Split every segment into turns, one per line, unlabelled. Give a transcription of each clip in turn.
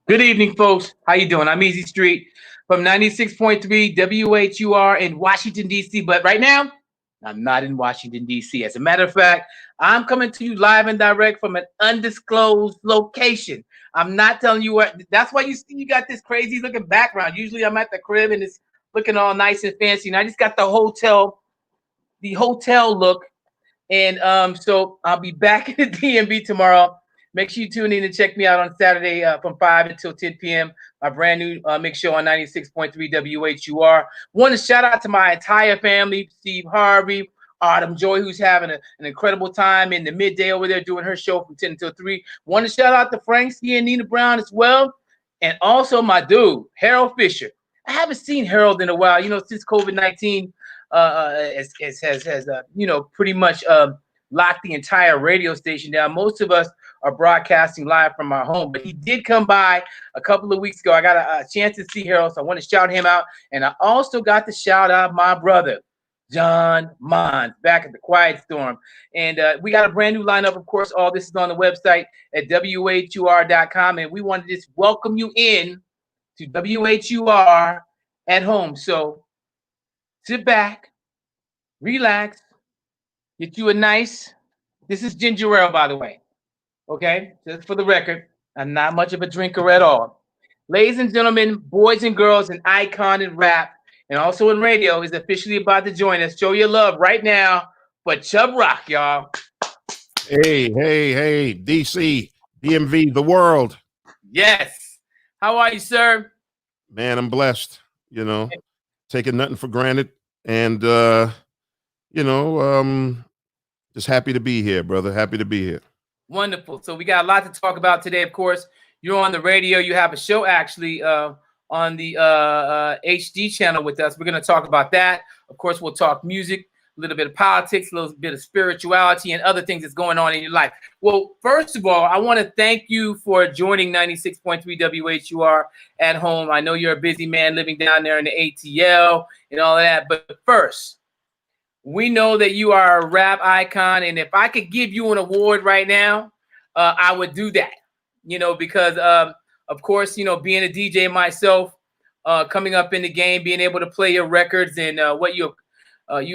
Good evening, folks. How you doing? I'm Easy Street from 96.3 WHUR in Washington, D.C. But right now, I'm not in Washington, D.C. As a matter of fact, I'm coming to you live and direct from an undisclosed location. I'm not telling you what. That's why you see you got this crazy looking background. Usually I'm at the crib and it's looking all nice and fancy. And I just got the hotel look. And so I'll be back in the DMV tomorrow. Make sure you tune in and check me out on Saturday from 5 until 10 p.m. My brand new mix show on 96.3 WHUR. Want to shout out to my entire family, Steve Harvey, Autumn Joy, who's having an incredible time in the midday over there doing her show from 10 until 3. Want to shout out to Frank C and Nina Brown as well. And also my dude, Harold Fisher. I haven't seen Harold in a while, since COVID-19 has pretty much locked the entire radio station down. Most of us are broadcasting live from our home, but he did come by a couple of weeks ago. I got a chance to see Harold, so I want to shout him out. And I also got to shout out my brother, John Mond, back at the Quiet Storm. And we got a brand new lineup. Of course, all this is on the website at WHUR.com. And we want to just welcome you in to WHUR at home. So sit back, relax, get you a nice. This is ginger ale, by the way. Okay, just for the record, I'm not much of a drinker at all. Ladies and gentlemen, boys and girls, an icon in rap and also in radio is officially about to join us. Show your love right now for Chubb Rock, y'all.
Hey, DC, DMV, the world.
Yes. How are you, sir?
Man, I'm blessed, taking nothing for granted. And, just happy to be here, brother. Happy to be here.
Wonderful. So we got a lot to talk about today. Of course, you're on the radio. You have a show actually on the HD channel with us. We're going to talk about that. Of course, we'll talk music, a little bit of politics, a little bit of spirituality, and other things that's going on in your life. Well, first of all, I want to thank you for joining 96.3 WHUR at home. I know you're a busy man living down there in the ATL and all of that. But first, we know that you are a rap icon, and if I could give you an award right now, I would do that. Because of course, being a DJ myself, coming up in the game, being able to play your records and what you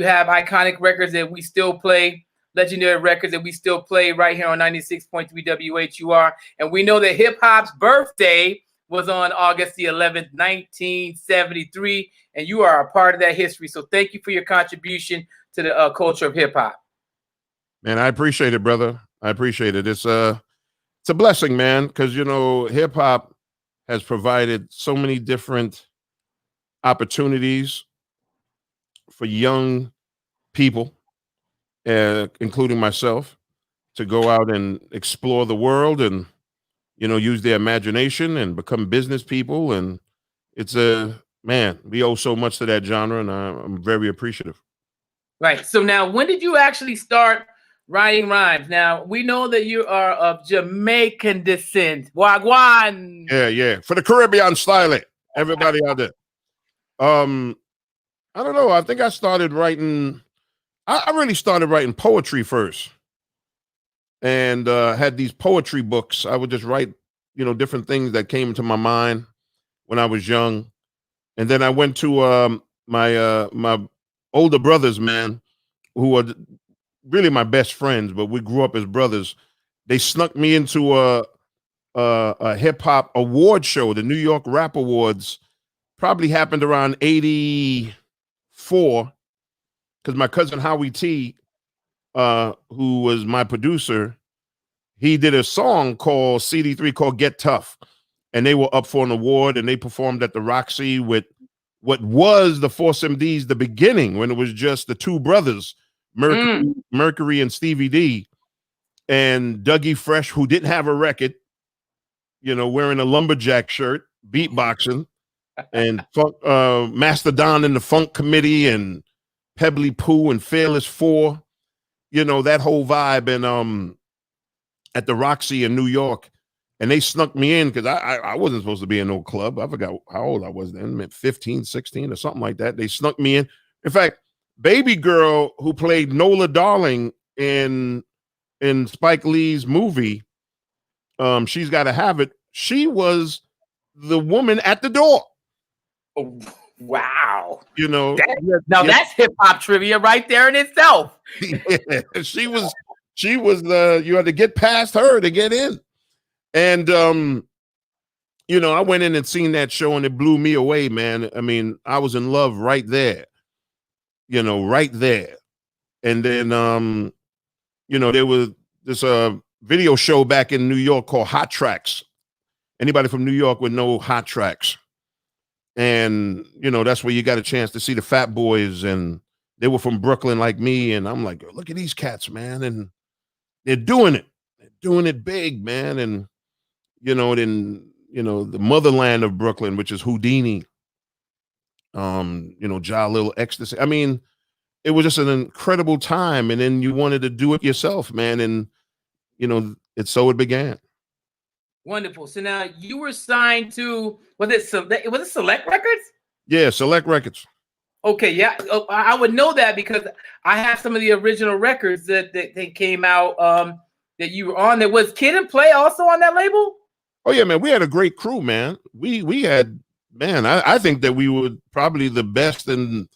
have iconic records that we still play, legendary records that we still play right here on 96.3 WHUR. And we know that hip hop's birthday was on August the 11th, 1973, and you are a part of that history. So thank you for your contribution to the culture of hip hop.
Man, I appreciate it, brother. I appreciate it. It's a blessing, man, because hip hop has provided so many different opportunities for young people, including myself, to go out and explore the world and use their imagination and become business people. And it's we owe so much to that genre, and I'm very appreciative.
Right. So now, when did you actually start writing rhymes? Now, we know that you are of Jamaican descent. Wagwan.
Yeah. For the Caribbean style, everybody out there. I don't know. I think I started writing. I really started writing poetry first, and had these poetry books. I would just write, different things that came to my mind when I was young, and then I went to my older brothers, man, who are really my best friends, but we grew up as brothers. They snuck me into a hip hop award show, the New York Rap Awards. Probably happened around 84, because my cousin Howie T, who was my producer, he did a song called CD3 called Get Tough. And they were up for an award, and they performed at the Roxy with what was the Force MDs, the beginning, when it was just the two brothers, Mercury and Stevie D, and Dougie Fresh, who didn't have a record, wearing a lumberjack shirt, beatboxing, and Master Don and the Funk Committee, and Pebbly Pooh and Fearless Four, that whole vibe. And at the Roxy in New York, and they snuck me in because I wasn't supposed to be in no club. I forgot how old I was then, 15, 16 or something like that. They snuck me in. In fact, baby girl who played Nola Darling in Spike Lee's movie, She's Gotta Have It, she was the woman at the door.
Oh, wow.
You know,
Now that's hip hop trivia right there in itself.
yeah, she was the, you had to get past her to get in. And you know, I went in and seen that show and it blew me away, man. I mean, I was in love right there. You know, right there. And then you know, there was this video show back in New York called Hot Tracks. Anybody from New York would know Hot Tracks. And, you know, that's where you got a chance to see the Fat Boys, and they were from Brooklyn like me. And I'm like, look at these cats, man. And they're doing it. They're doing it big, man. And, you know, then, you know, the motherland of Brooklyn, which is Houdini, you know, Ja Lil Ecstasy. I mean, it was just an incredible time. And then you wanted to do it yourself, man. And, you know, so it began.
Wonderful. So now you were signed to, was it Select Records?
Yeah, Select Records.
Okay, yeah, I would know that because I have some of the original records that they came out that you were on. There was Kid and Play also on that label.
Oh yeah, man, we had a great crew, man. We had, man, I think that we were probably the best in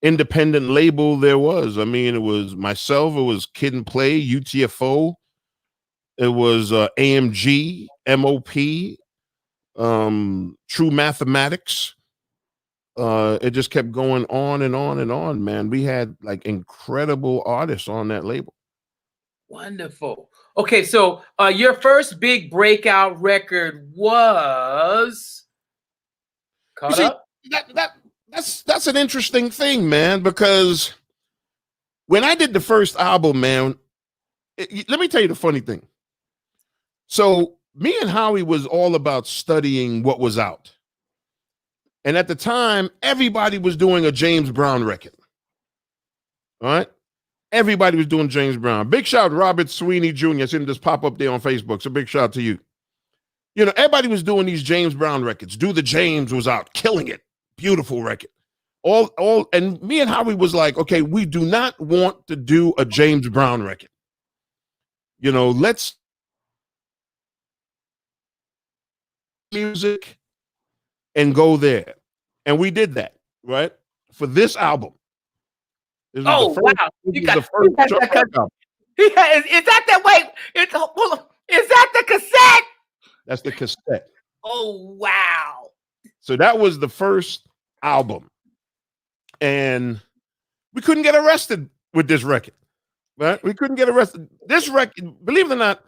independent label there was. I mean, it was myself, it was Kid and Play, UTFO. It was AMG, MOP, True Mathematics. It just kept going on and on and on, man. We had like incredible artists on that label.
Wonderful. Okay, so your first big breakout record was Caught Up?
That's an interesting thing, man, because when I did the first album, man, let me tell you the funny thing. So me and Howie was all about studying what was out. And at the time, everybody was doing a James Brown record. All right? Everybody was doing James Brown. Big shout to Robert Sweeney Jr. I seen him just pop up there on Facebook. So big shout to you. You know, everybody was doing these James Brown records. Do the James was out, killing it. Beautiful record. And me and Howie was like, okay, we do not want to do a James Brown record. You know, let's music and go there. And we did that, right? For this album. This
wow. Is that wait? Is that the cassette?
That's the cassette.
Oh, wow.
So that was the first album. And we couldn't get arrested with this record, right? We couldn't get arrested. This record, believe it or not,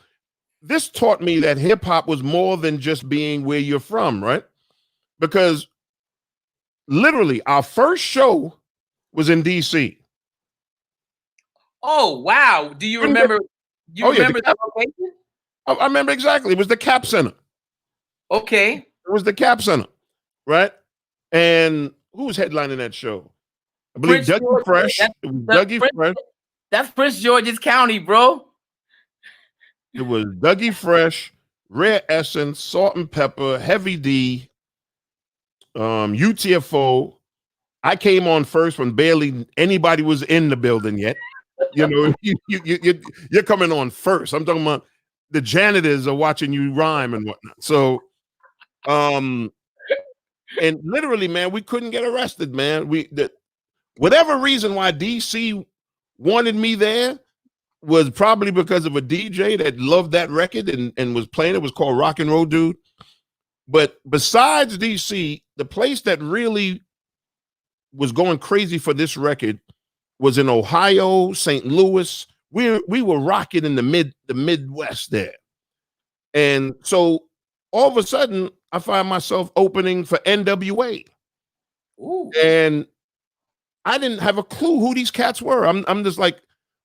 this taught me that hip hop was more than just being where you're from, right? Because literally our first show was in DC.
Oh, wow. Do you remember? Remember the location?
I remember exactly. It was the Cap Center.
Okay.
It was the Cap Center, right? And who was headlining that show? I believe Dougie Fresh. Fresh.
That's Prince George's County, bro.
It was Dougie Fresh, Rare Essence, Salt and Pepper, Heavy D, UTFO. I came on first when barely anybody was in the building yet. You know, you're coming on first. I'm talking about the janitors are watching you rhyme and whatnot. So, and literally, man, we couldn't get arrested, man. Whatever reason why DC wanted me there was probably because of a DJ that loved that record and was playing it. Was called Rock and Roll Dude. But besides DC, the place that really was going crazy for this record was in Ohio, St. Louis. We were rocking in the Midwest there. And so all of a sudden I find myself opening for NWA.
Ooh.
And I didn't have a clue who these cats were. I'm just like,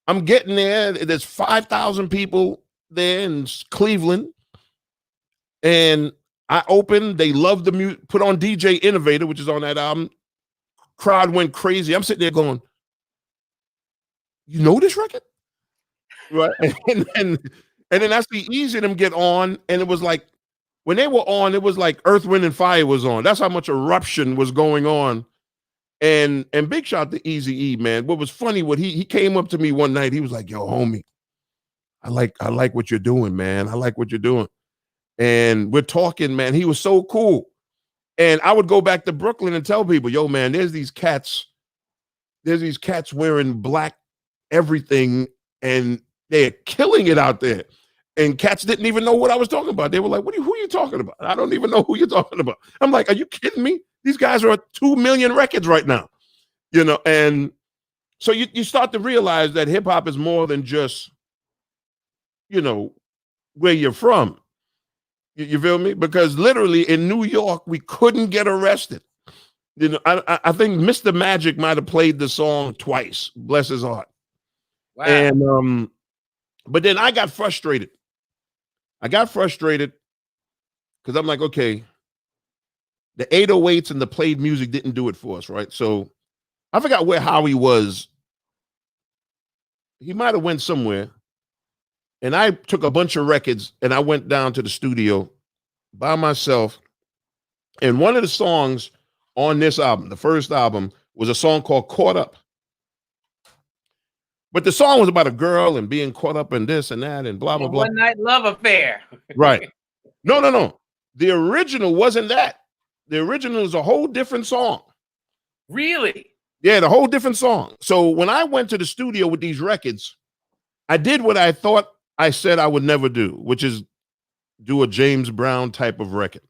I'm getting there. There's 5,000 people there in Cleveland. And I opened, they loved the music, put on DJ Innovator, which is on that album. Crowd went crazy. I'm sitting there going, you know this record? Right. And then I see Easy them get on, and it was like, when they were on, it was like Earth, Wind, and Fire was on. That's how much eruption was going on. And big shout to Eazy-E, man. What was funny, he came up to me one night, he was like, yo, homie, I like what you're doing, man. I like what you're doing. And we're talking, man. He was so cool. And I would go back to Brooklyn and tell people, yo, man, there's these cats wearing black everything, and they're killing it out there. And cats didn't even know what I was talking about. They were like, who are you talking about? I don't even know who you're talking about. I'm like, are you kidding me? These guys are at 2 million records right now. And so you start to realize that hip hop is more than just, where you're from. You feel me? Because literally in New York, we couldn't get arrested. I think Mr. Magic might have played the song twice. Bless his heart.
Wow.
And but then I got frustrated. Because I'm like, okay, the 808s and the played music didn't do it for us, right? So I forgot where Howie was. He might have went somewhere. And I took a bunch of records and I went down to the studio by myself. And one of the songs on this album, the first album, was a song called Caught Up. But the song was about a girl and being caught up in this and that and blah, blah, blah.
One night love affair.
Right. No. The original wasn't that. The original is a whole different song.
Really?
Yeah, the whole different song. So when I went to the studio with these records, I did what I thought I said I would never do, which is do a James Brown type of record.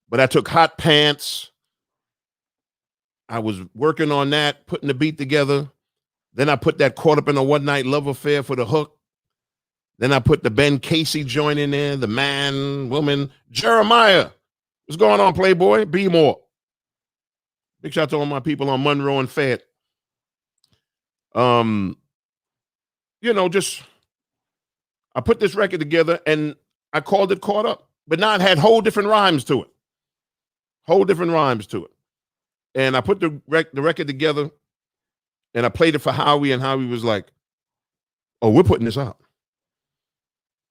But I took Hot Pants. I was working on that, putting the beat together. Then I put that Caught Up in a One Night Love Affair for the hook. Then I put the Ben Casey joint in there, the man, woman, Jeremiah. What's going on, Playboy? Be more. Big shout out to all my people on Monroe and Fayette. I put this record together and I called it Caught Up, but now it had whole different rhymes to it. And I put the record together and I played it for Howie, and Howie was like, oh, we're putting this out.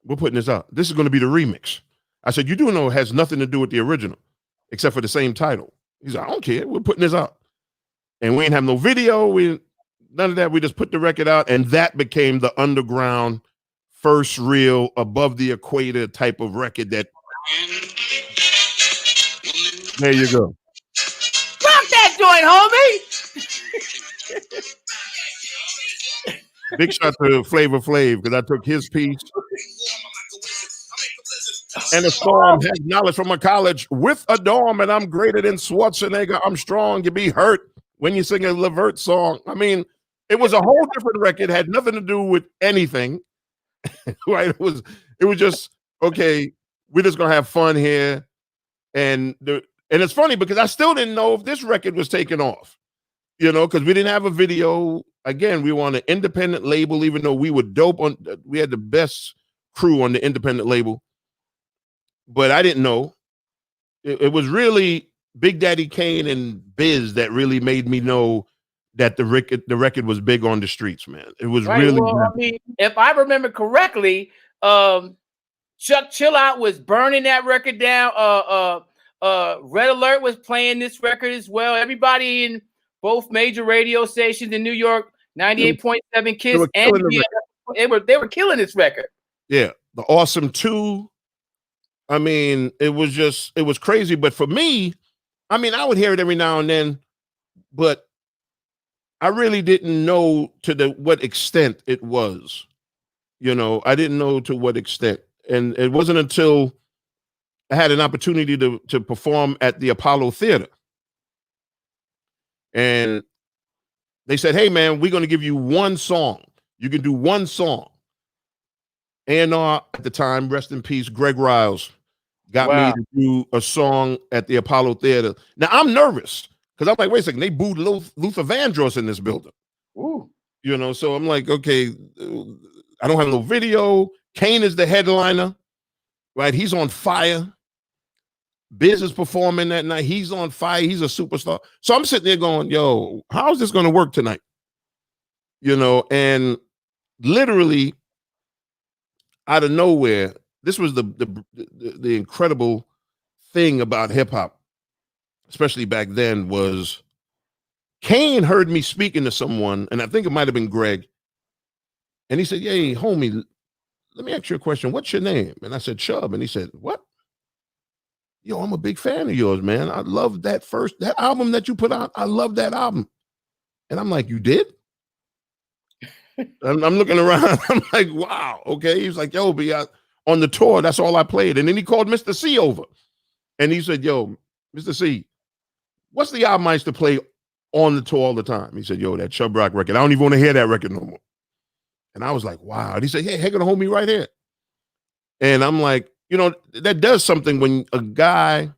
This is going to be the remix. I said, you do know it has nothing to do with the original, except for the same title. He's like, I don't care. We're putting this out. And we ain't have no video. None of that. We just put the record out, and that became the underground, first real, above the equator type of record that. There you go.
Rock that joint, homie.
Big shout to Flavor Flav, because I took his piece. And the storm has knowledge from a college with a dorm, and I'm greater than Schwarzenegger. I'm strong. You be hurt when you sing a Levert song. I mean, it was a whole different record. Had nothing to do with anything. Right? It was just, okay, we're just gonna have fun here. And it's funny because I still didn't know if this record was taking off, because we didn't have a video. Again, we were on an independent label, even though we were dope we had the best crew on the independent label. But I didn't know. It was really Big Daddy Kane and Biz that really made me know that the record was big on the streets, man. It was
right,
really.
well, I mean, if I remember correctly, Chuck Chill Out was burning that record down. Red Alert was playing this record as well. Everybody in both major radio stations in New York, 98.7 Kiss, and they were killing this record.
Yeah, the Awesome 2. I mean, it was crazy. But for me, I mean, I would hear it every now and then, but I really didn't know to what extent it was. I didn't know to what extent. And it wasn't until I had an opportunity to perform at the Apollo Theater. And they said, hey, man, we're going to give you one song. You can do one song. A&R at the time, rest in peace, Greg Riles, got me to do a song at the Apollo Theater. Now, I'm nervous because I'm like, wait a second, they booed Luther Vandross in this building.
Ooh.
So I'm like, okay, I don't have no video. Kane is the headliner, right? He's on fire. Biz is performing that night. He's on fire. He's a superstar. So I'm sitting there going, yo, how's this going to work tonight? And literally, out of nowhere, this was the incredible thing about hip hop, especially back then, was Kane heard me speaking to someone, and I think it might have been Greg, and he said, "Hey, homie, let me ask you a question. What's your name? And I said, Chubb. And he said, what? Yo, I'm a big fan of yours, man. I love that album that you put out. I love that album. And I'm like, you did? I'm looking around. I'm like, wow. Okay. He's like, yo, on the tour, that's all I played. And then he called Mr. C over. And he said, yo, Mr. C, what's the album I used to play on the tour all the time? He said, yo, that Chubb Rock record. I don't even want to hear that record no more. And I was like, wow. And he said, hey, hang on, hold me right here. And I'm like, you know, that does something when a guy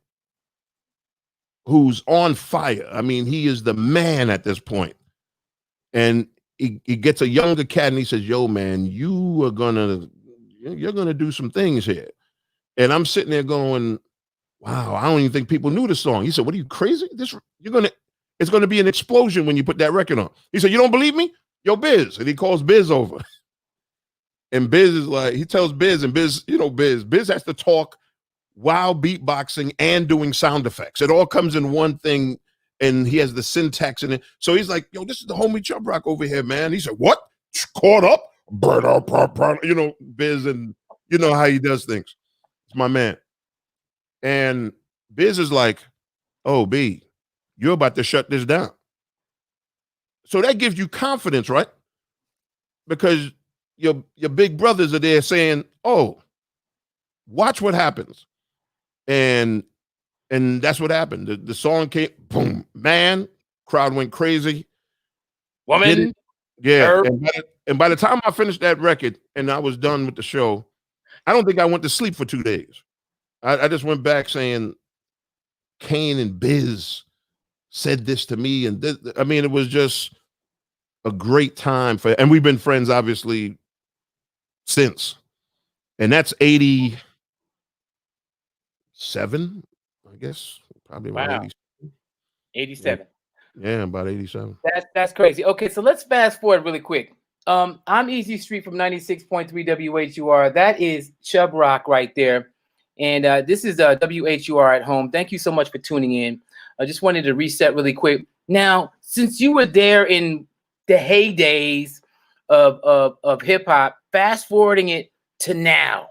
who's on fire, I mean, he is the man at this point. And he gets a younger cat and he says, yo, man, you're gonna do some things here. And I'm sitting there going, wow, I don't even think people knew the song. He said, what are you, crazy? It's gonna be an explosion when you put that record on. He said, you don't believe me? Yo, Biz. And he calls Biz over. And Biz is like, he tells Biz, and Biz, you know, Biz has to talk while beatboxing and doing sound effects. It all comes in one thing, and he has the syntax in it. So he's like, yo, this is the homie Chubb Rock over here, man. He said, what? Caught up? You know, Biz, and you know how he does things. It's my man. And Biz is like, oh, B, you're about to shut this down. So that gives you confidence, right? Because your big brothers are there saying, oh, watch what happens. And that's what happened. The song came, boom, man, crowd went crazy.
Woman.
Yeah. And by the time I finished that record and I was done with the show, I don't think I went to sleep for 2 days. I just went back saying, Kane and Biz said this to me. And this, I mean, it was just a great time and we've been friends, obviously, since. And that's 87, I guess. Probably about
87.
Yeah, about 87.
That's crazy. Okay, so let's fast forward really quick. I'm Easy Street from 96.3 WHUR. That is Chubb Rock right there. And this is WHUR at home. Thank you so much for tuning in. I just wanted to reset really quick. Now, since you were there in the heydays of hip hop, fast forwarding it to now,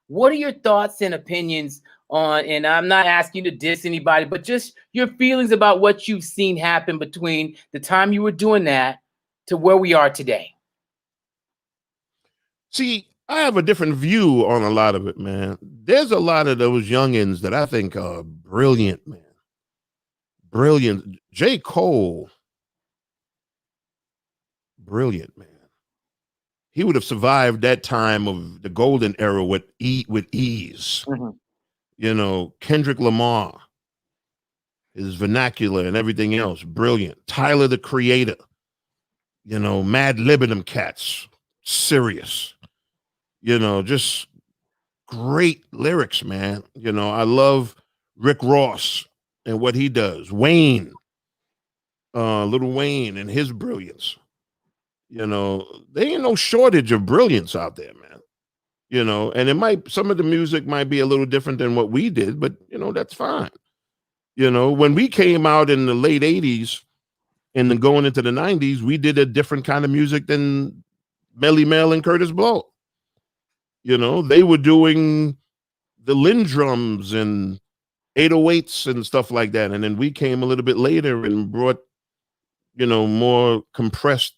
what are your thoughts and opinions on, and I'm not asking you to diss anybody, but just your feelings about what you've seen happen between the time you were doing that to where we are today?
See, I have a different view on a lot of it, man. There's a lot of those youngins that I think are brilliant, man. Brilliant. J. Cole, brilliant, man. He would have survived that time of the golden era with ease. Mm-hmm. You know, Kendrick Lamar, his vernacular and everything else, brilliant. Tyler, the Creator, you know, Mad Lib and them cats, serious. You know, just great lyrics, man. You know, I love Rick Ross and what he does. Wayne, Little Wayne and his brilliance. You know, there ain't no shortage of brilliance out there, man. You know, and some of the music might be a little different than what we did, but, you know, that's fine. You know, when we came out in the late 80s and then going into the 90s, we did a different kind of music than Melly Mel and Curtis Blow. You know, they were doing the Lindrums and 808s and stuff like that. And then we came a little bit later and brought, you know, more compressed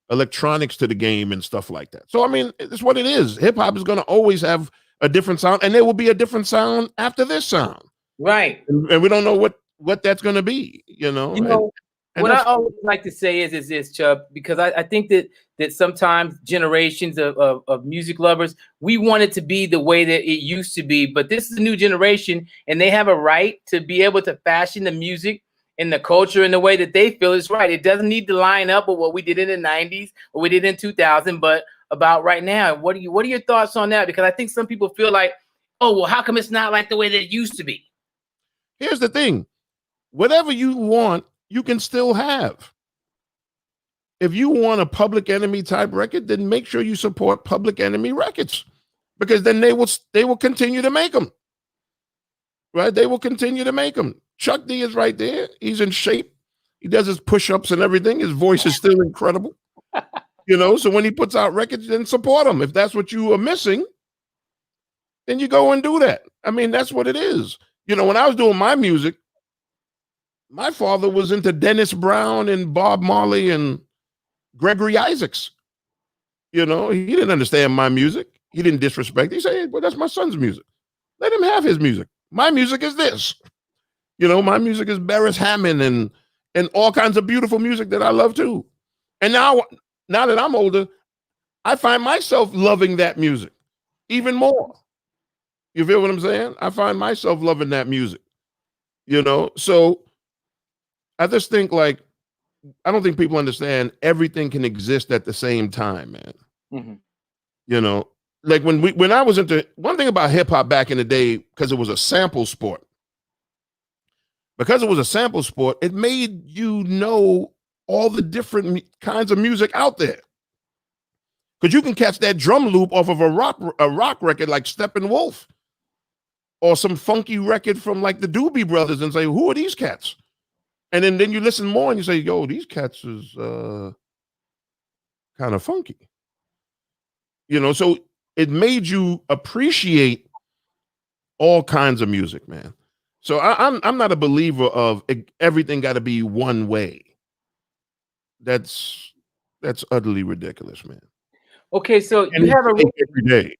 electronics to the game and stuff like that. So, I mean, it's what it is. Hip hop is going to always have a different sound, and there will be a different sound after this sound.
Right.
And we don't know what that's going to be, you know.
You know, what I always like to say is this, Chubb, because I think that sometimes generations of music lovers, we want it to be the way that it used to be, but this is a new generation, and they have a right to be able to fashion the music and the culture in the way that they feel is right. It doesn't need to line up with what we did in the 90s or we did in 2000, but about right now. What are your thoughts on that? Because I think some people feel like, oh, well, how come it's not like the way that it used to be?
Here's the thing. Whatever you want, you can still have. If you want a Public Enemy type record, then make sure you support Public Enemy records, because then they will continue to make them. Right? They will continue to make them. Chuck D is right there. He's in shape. He does his push-ups and everything. His voice is still incredible. You know, so when he puts out records, then support him. If that's what you are missing, then you go and do that. I mean, that's what it is. You know, when I was doing my music, my father was into Dennis Brown and Bob Marley and Gregory Isaacs. You know, he didn't understand my music. He didn't disrespect. He said, hey, well, that's my son's music. Let him have his music. My music is this. You know, my music is Beres Hammond and all kinds of beautiful music that I love too. And now that I'm older, I find myself loving that music even more. You feel what I'm saying? I find myself loving that music. You know, so I just think like, I don't think people understand everything can exist at the same time, man.
Mm-hmm.
You know, like when I was into one thing about hip hop back in the day, because it was a sample sport. Because it was a sample sport, it made you know all the different kinds of music out there. Because you can catch that drum loop off of a rock record like Steppenwolf, or some funky record from like the Doobie Brothers, and say, who are these cats? And then you listen more and you say, yo, these cats is kind of funky. You know, so it made you appreciate all kinds of music, man. So I'm not a believer of everything got to be one way. That's utterly ridiculous, man.
Okay, so
and
you have
every day.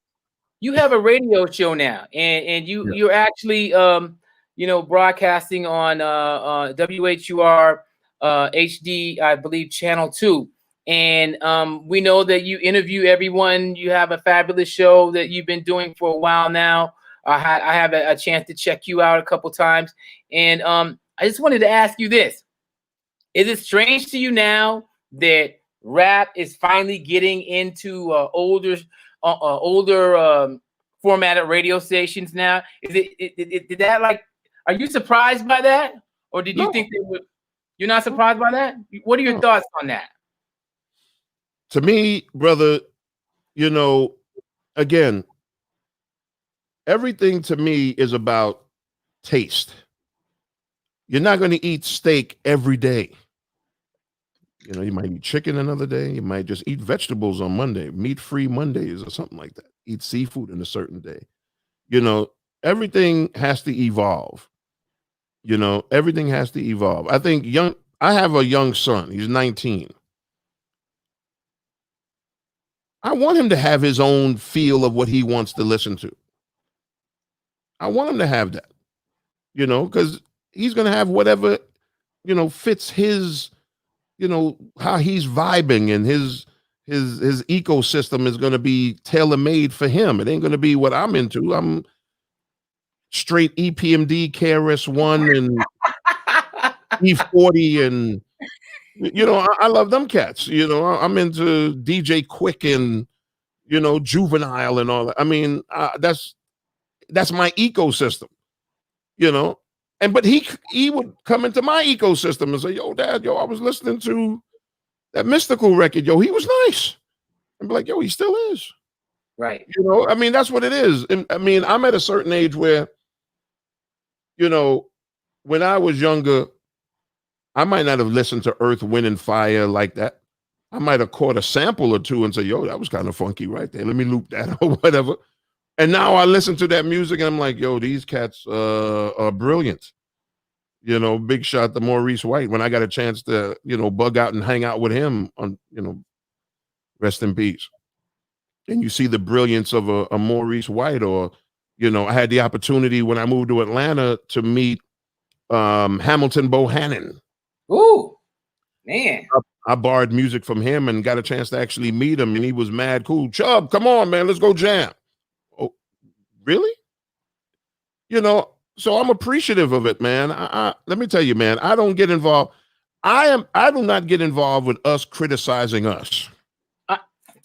You have a radio show now, and you're actually broadcasting on WHUR HD, I believe, channel 2. And we know that you interview everyone. You have a fabulous show that you've been doing for a while now. I have a chance to check you out a couple times. And I just wanted to ask you this. Is it strange to you now that rap is finally getting into older formatted radio stations now? Did that, like, are you surprised by that? Or did you think they would? You're not surprised by that? What are your thoughts on that?
To me, brother, you know, again, everything to me is about taste. You're not going to eat steak every day. You know, you might eat chicken another day. You might just eat vegetables on Monday, meat-free Mondays or something like that. Eat seafood in a certain day. You know, everything has to evolve. You know, everything has to evolve. I think I have a young son. He's 19. I want him to have his own feel of what he wants to listen to. I want him to have that, you know, because he's going to have whatever, you know, fits his, you know, how he's vibing, and his ecosystem is going to be tailor-made for him. It ain't going to be what I'm into. I'm straight EPMD, KRS-One, and E40, and you know, I love them cats. You know, I'm into DJ Quick and, you know, Juvenile and all that. I mean, that's my ecosystem, you know. But he would come into my ecosystem and say, yo, Dad, I was listening to that Mystical record. Yo, he was nice. And be like, yo, he still is.
Right.
You know, I mean, that's what it is. And I mean, I'm at a certain age where, you know, when I was younger, I might not have listened to Earth, Wind, and Fire like that. I might have caught a sample or two and say, yo, that was kind of funky right there. Let me loop that or whatever. And now I listen to that music and I'm like, yo, these cats are brilliant. You know, big shout to Maurice White. When I got a chance to, you know, bug out and hang out with him on, you know, rest in peace. And you see the brilliance of a Maurice White, or, you know, I had the opportunity when I moved to Atlanta to meet Hamilton Bohannon.
Ooh, man.
I borrowed music from him and got a chance to actually meet him, and he was mad cool. Chubb, come on, man, let's go jam. Oh, really? You know, so I'm appreciative of it, man. Let me tell you, man, I don't get involved. I do not get involved with us criticizing us.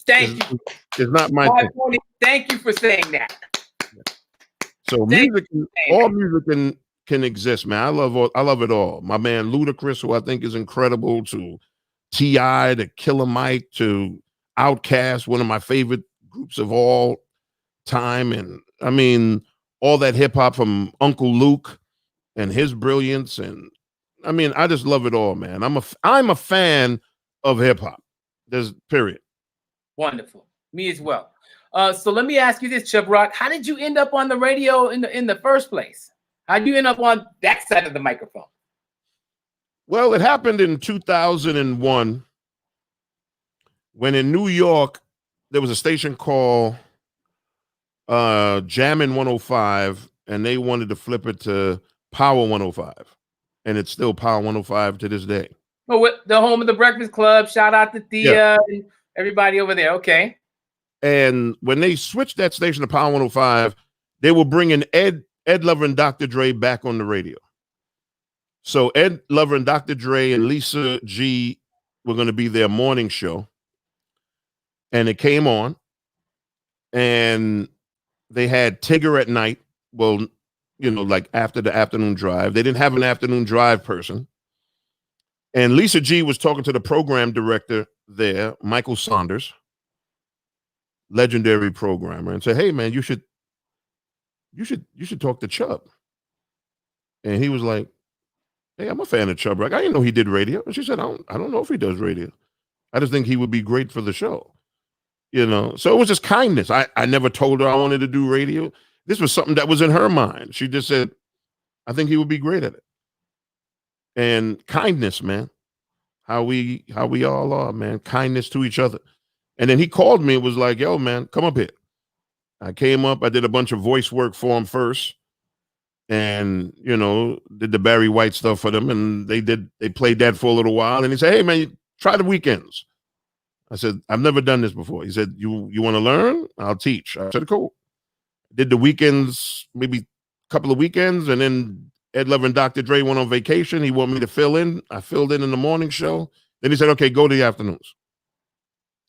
Thank you.
It's not my thing.
Thank you for saying that.
So all music can exist, man. I love it all. My man Ludacris, who I think is incredible, to T.I., to Killer Mike, to Outkast, one of my favorite groups of all time. And I mean, all that hip hop from Uncle Luke and his brilliance. And I mean, I just love it all, man. I'm a fan of hip hop. There's period.
Wonderful. Me as well. So let me ask you this, Chubb Rock. How did you end up on the radio in the first place? How did you end up on that side of the microphone?
Well, it happened in 2001 when in New York there was a station called Jammin' 105, and they wanted to flip it to Power 105, and it's still Power 105 to this day.
Oh, what, the home of the Breakfast Club. Shout out to Thea and everybody over there. Okay.
And when they switched that station to Power 105, they were bringing Ed Lover and Dr. Dre back on the radio. So Ed Lover and Dr. Dre and Lisa G were going to be their morning show. And it came on, and they had Tigger at night. Well, you know, like after the afternoon drive. They didn't have an afternoon drive person. And Lisa G was talking to the program director there, Michael Saunders, legendary programmer, and said, "Hey man, you should talk to Chubb." And he was like, "Hey, I'm a fan of Chubb Rock. I didn't know he did radio." And she said, I don't know if he does radio. I just think he would be great for the show." You know, so it was just kindness. I never told her I wanted to do radio. This was something that was in her mind. She just said, "I think he would be great at it." And kindness, man. How we all are, man. Kindness to each other. And then he called me and was like, "Yo, man, come up here." I came up. I did a bunch of voice work for him first, and you know, did the Barry White stuff for them. And they played that for a little while. And he said, "Hey, man, try the weekends." I said, "I've never done this before." He said, "You want to learn? I'll teach." I said, "Cool." Did the weekends, maybe a couple of weekends, and then Ed Lover and Dr. Dre went on vacation. He wanted me to fill in. I filled in the morning show. Then he said, "Okay, go to the afternoons."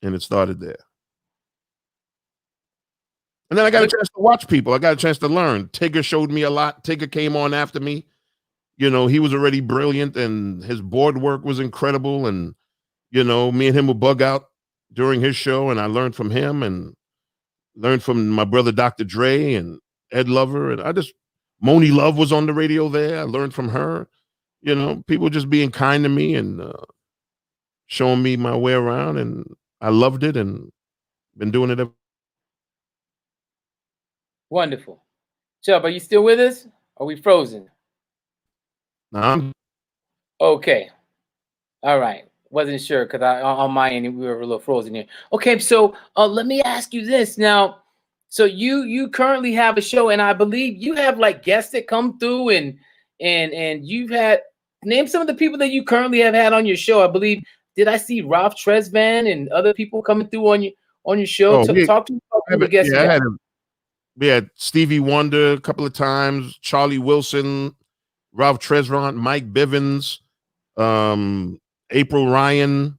And it started there. And then I got a chance to watch people. I got a chance to learn. Tigger showed me a lot. Tigger came on after me. You know, he was already brilliant, and his board work was incredible. And, you know, me and him would bug out during his show, and I learned from him and learned from my brother, Dr. Dre, and Ed Lover. And Moni Love was on the radio there. I learned from her. You know, people just being kind to me and showing me my way around. And I loved it and been doing it ever.
Wonderful. Chubb, are you still with us? Are we frozen? Okay. All right. Wasn't sure because on my end we were a little frozen here. Okay, so let me ask you this now. So you currently have a show, and I believe you have like guests that come through, and you've had, name some of the people that you currently have had on your show. I believe, did I see Ralph Tresvant and other people coming through on your show? Talk to me about who the guests you had.
We had Stevie Wonder a couple of times, Charlie Wilson, Ralph Tresvant, Mike Bivens, April Ryan,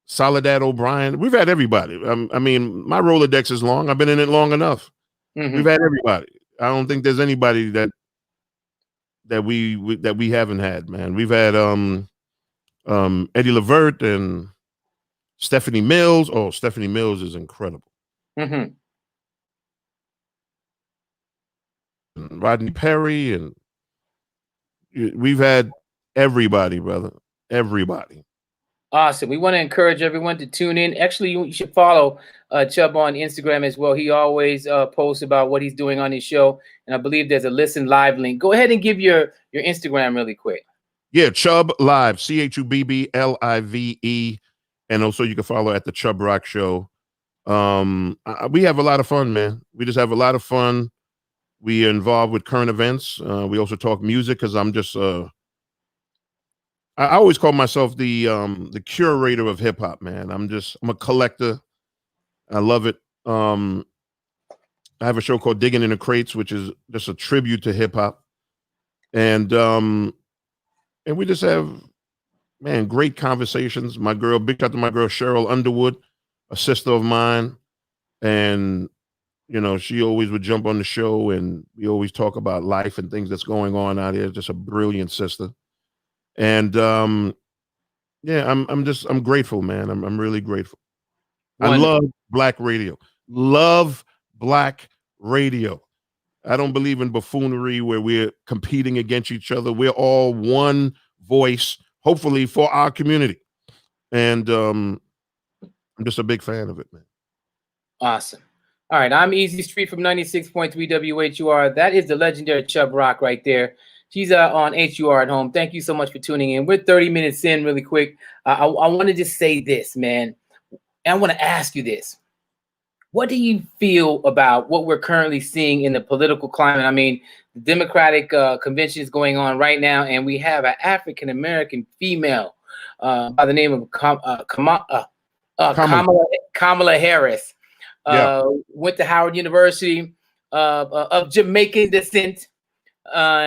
Soledad O'Brien. We've had everybody. I mean, my Rolodex is long. I've been in it long enough. Mm-hmm. We've had everybody. I don't think there's anybody that we haven't had, man. We've had Eddie Levert and Stephanie Mills. Oh, Stephanie Mills is incredible. Mm-hmm. And Rodney Perry, and we've had everybody, brother. Everybody.
Awesome. We want to encourage everyone to tune in. Actually, you should follow Chubb on Instagram as well. He always posts about what he's doing on his show, and I believe there's a listen live link. Go ahead and give your Instagram really quick.
Yeah, Chubb Live, ChubbLive, and also you can follow at the Chubb Rock Show. We have a lot of fun, man. We just have a lot of fun. We are involved with current events. We also talk music because I'm just I always call myself the curator of hip hop, man. I'm a collector. I love it. I have a show called Digging in the Crates, which is just a tribute to hip hop. And we just have, man, great conversations. Big shout to my girl Cheryl Underwood, a sister of mine. And you know, she always would jump on the show, and we always talk about life and things that's going on out here. Just a brilliant sister. And yeah, I'm grateful, man. I'm really grateful. Wonderful. I love black radio. Love black radio. I don't believe in buffoonery where we're competing against each other. We're all one voice, hopefully, for our community. And I'm just a big fan of it, man.
Awesome. All right, I'm Easy Street from 96.3 WHUR. That is the legendary Chubb Rock right there. She's on HUR at home. Thank you so much for tuning in. We're 30 minutes in really quick. I want to just say this, man. And I want to ask you this. What do you feel about what we're currently seeing in the political climate? I mean, the Democratic convention is going on right now, and we have an African-American female by the name of Kamala Harris. Went to Howard University, of Jamaican descent,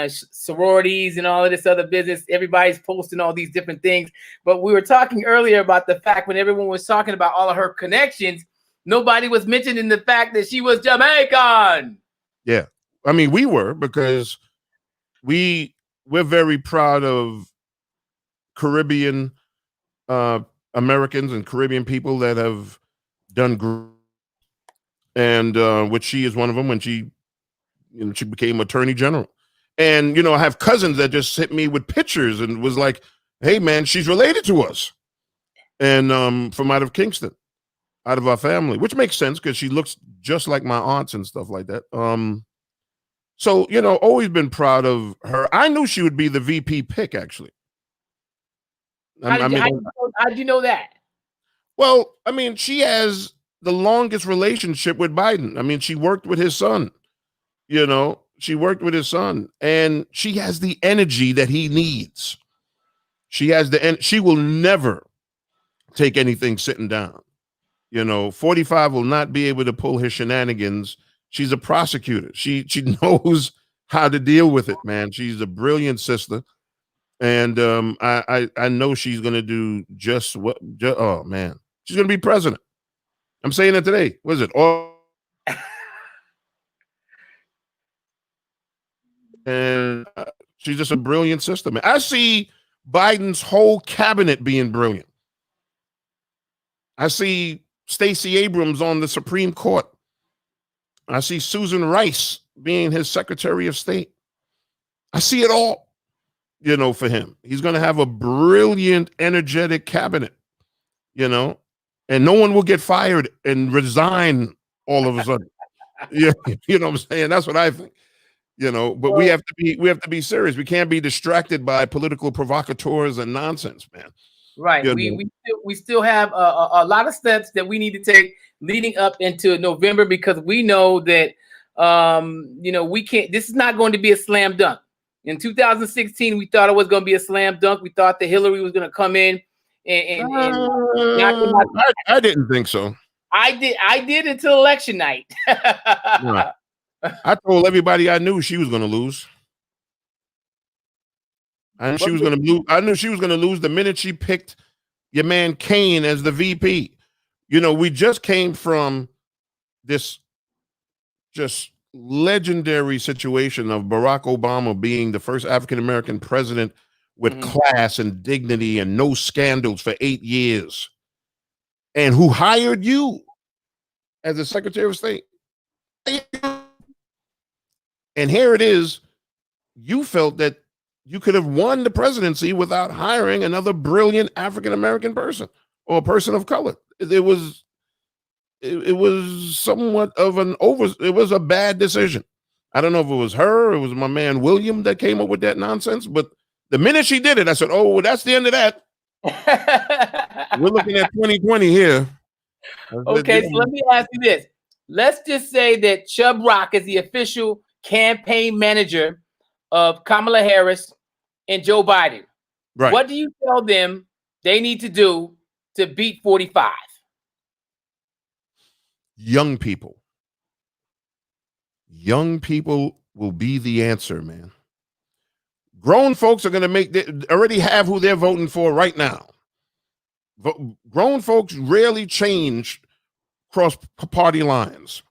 sororities and all of this other business. Everybody's posting all these different things. But we were talking earlier about the fact when everyone was talking about all of her connections, nobody was mentioning the fact that she was Jamaican.
Yeah. I mean, we were, because we're very proud of Caribbean Americans and Caribbean people that have done great. And which she is one of them when she became Attorney General. And, I have cousins that just hit me with pictures and was like, hey, man, she's related to us. And from out of Kingston, out of our family, which makes sense because she looks just like my aunts and stuff like that. So, always been proud of her. I knew she would be the VP pick, actually.
How did you know that?
Well, I mean, she has the longest relationship with Biden. I mean, she worked with his son, she worked with his son, and she has the energy that he needs. She will never take anything sitting down. 45 will not be able to pull his shenanigans. She's a prosecutor. She knows how to deal with it, man. She's a brilliant sister. And I know she's going to do oh man, she's going to be president. I'm saying it today. What is it? And she's just a brilliant sister, man. I see Biden's whole cabinet being brilliant. I see Stacey Abrams on the Supreme Court. I see Susan Rice being his Secretary of State. I see it all, for him. He's going to have a brilliant, energetic cabinet, and no one will get fired and resign all of a sudden. Yeah, you know what I'm saying? That's what I think. But we have to be serious. We can't be distracted by political provocateurs and nonsense, man.
Right. We still have a lot of steps that we need to take leading up into November, because we know that we can't. This is not going to be a slam dunk. In 2016, we thought it was going to be a slam dunk. We thought that Hillary was going to come in and
I didn't think so.
I did until election night.
Right. I told everybody I knew she was going to lose. I knew she was going to lose the minute she picked your man Kane as the VP. We just came from this just legendary situation of Barack Obama being the first African-American president with class and dignity and no scandals for 8 years. And who hired you as the Secretary of State? And here it is. You felt that you could have won the presidency without hiring another brilliant African-American person or a person of color. It was somewhat of it was a bad decision. I don't know if it was her or it was my man William that came up with that nonsense, but the minute she did it, I said, oh, well, that's the end of that. We're looking at 2020 here.
Okay, so let me ask you this. Let's just say that Chubb Rock is the official campaign manager of Kamala Harris and Joe Biden.
Right.
What do you tell them they need to do to beat 45?
Young people. Young people will be the answer, man. Grown folks are going to already have who they're voting for right now. Grown folks rarely change cross party lines.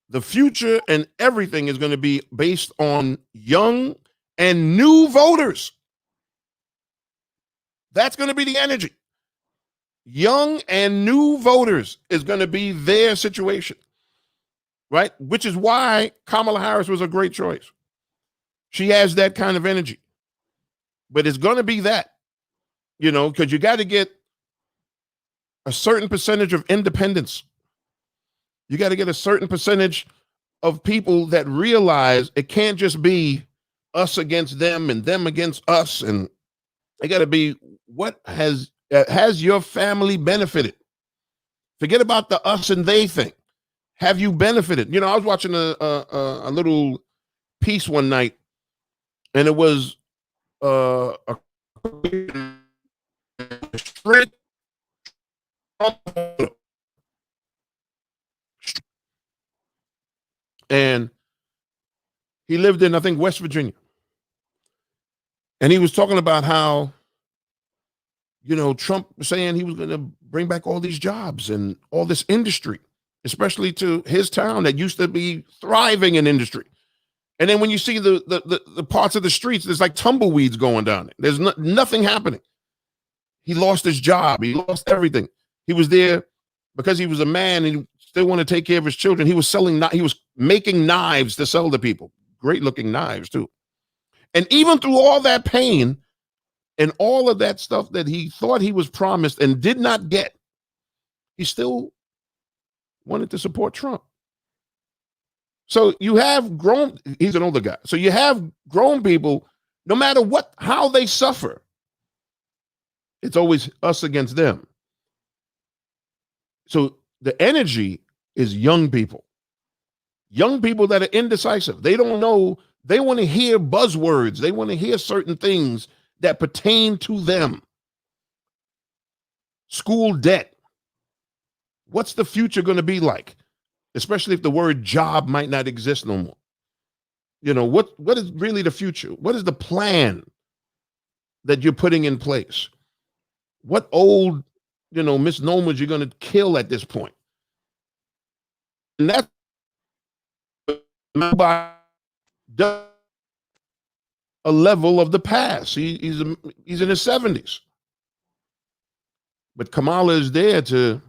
The future and everything is going to be based on young and new voters. That's going to be the energy. Young and new voters is going to be their situation, right? Which is why Kamala Harris was a great choice. She has that kind of energy. But it's going to be that, because you got to get a certain percentage of independents. You got to get a certain percentage of people that realize it can't just be us against them and them against us. And it got to be what has your family benefited? Forget about the us and they thing. Have you benefited? You know, I was watching a little piece one night, and it was a straight and he lived in, I think, West Virginia. And he was talking about how, you know, Trump was saying he was going to bring back all these jobs and all this industry, especially to his town that used to be thriving in industry. And then when you see the parts of the streets, there's like tumbleweeds going down there. There's nothing happening. He lost his job. He lost everything. He was there because he was a man and he still wanted to take care of his children. He was he was making knives to sell to people. Great looking knives too. And even through all that pain and all of that stuff that he thought he was promised and did not get, he still wanted to support Trump. So you have he's an older guy. So you have grown people, no matter how they suffer, it's always us against them. So the energy is young people that are indecisive. They don't know. They want to hear buzzwords. They want to hear certain things that pertain to them. School debt. What's the future going to be like? Especially if the word job might not exist no more. You know, what is really the future? What is the plan that you're putting in place? What old, misnomers you're going to kill at this point? And that's a level of the past. He's in his 70s. But Kamala is there to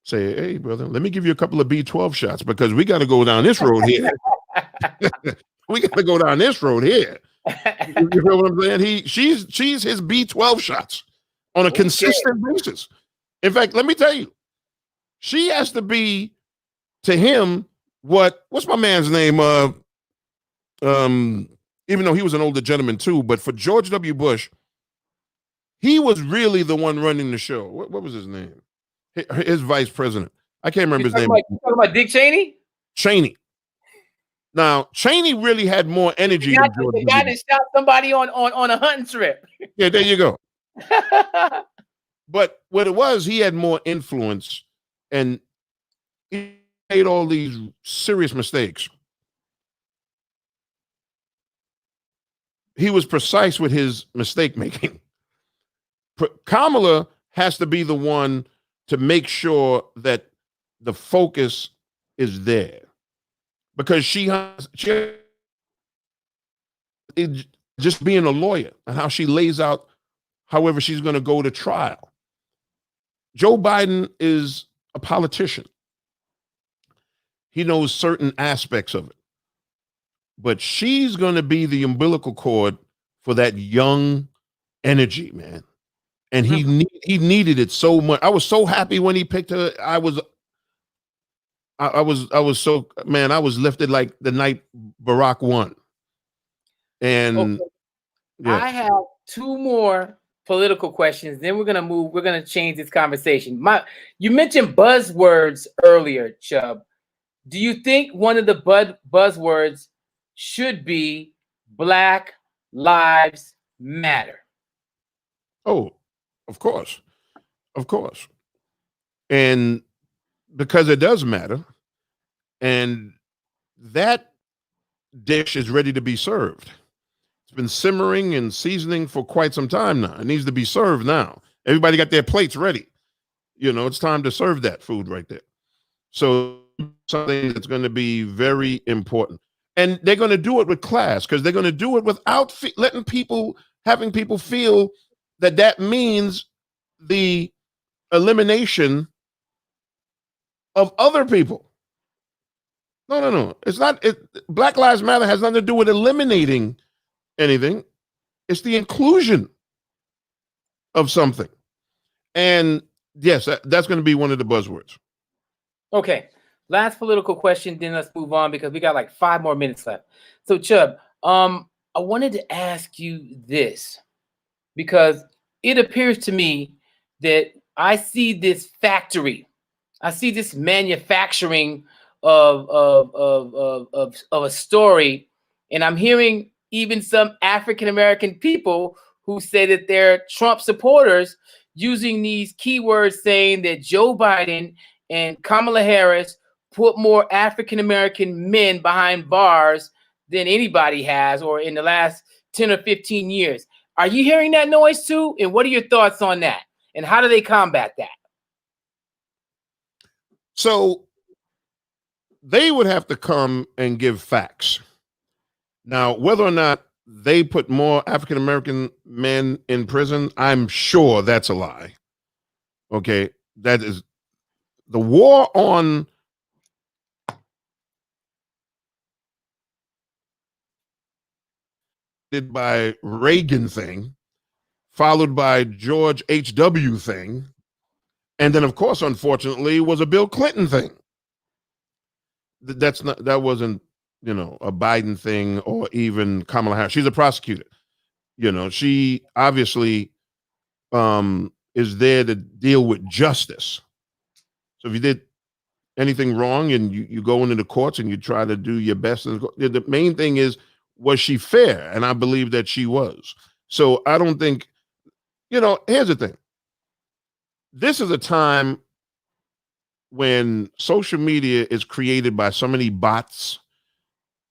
say, hey, brother, let me give you a couple of B12 shots because we got to go down this road here. We got to go down this road here. You know what I'm saying? She's his B12 shots on a consistent basis. In fact, let me tell you, she has to be to him what's my man's name? Even though he was an older gentleman too, but for George W. Bush, he was really the one running the show. What was his name? His vice president. I can't remember his name.
You talking about Dick Cheney?
Cheney. Now, Cheney really had more energy than George W.
The guy that shot somebody on a hunting trip.
Yeah, there you go. But what it was, he had more influence and he made all these serious mistakes. He was precise with his mistake making. Kamala has to be the one to make sure that the focus is there, because she just being a lawyer and how she lays out however she's going to go to trial. Joe Biden is a politician. He knows certain aspects of it. But she's going to be the umbilical cord for that young energy, man. And he needed it so much. I was so happy when he picked her. I was so, man, I was lifted like the night Barack won. And
okay. Yeah. I have two more political questions. Then we're going to change this conversation. You mentioned buzzwords earlier, Chubb. Do you think one of the buzzwords should be Black Lives Matter?
Oh, of course. Of course. And because it does matter. And that dish is ready to be served. It's been simmering and seasoning for quite some time now. It needs to be served now. Everybody got their plates ready. It's time to serve that food right there. So something that's going to be very important. And they're going to do it with class, because they're going to do it without having people feel that means the elimination of other people. No. It's not. Black Lives Matter has nothing to do with eliminating anything. It's the inclusion of something. And yes, that's going to be one of the buzzwords.
Okay. Last political question, then let's move on because we got like 5 more minutes left. So, Chubb, I wanted to ask you this because it appears to me that I see this factory, I see this manufacturing of a story, and I'm hearing even some African American people who say that they're Trump supporters using these keywords, saying that Joe Biden and Kamala Harris put more African American men behind bars than anybody has, or in the last 10 or 15 years. Are you hearing that noise too? And what are your thoughts on that? And how do they combat that?
So they would have to come and give facts. Now, whether or not they put more African American men in prison, I'm sure that's a lie. Okay, that is the war on did by Reagan thing, followed by George H.W. thing, and then, of course, unfortunately, was a Bill Clinton thing. That wasn't, a Biden thing or even Kamala Harris. She's a prosecutor. She obviously is there to deal with justice. So if you did anything wrong and you go into the courts and you try to do your best, the main thing is, was she fair? And I believe that she was. So I don't think, here's the thing. This is a time when social media is created by so many bots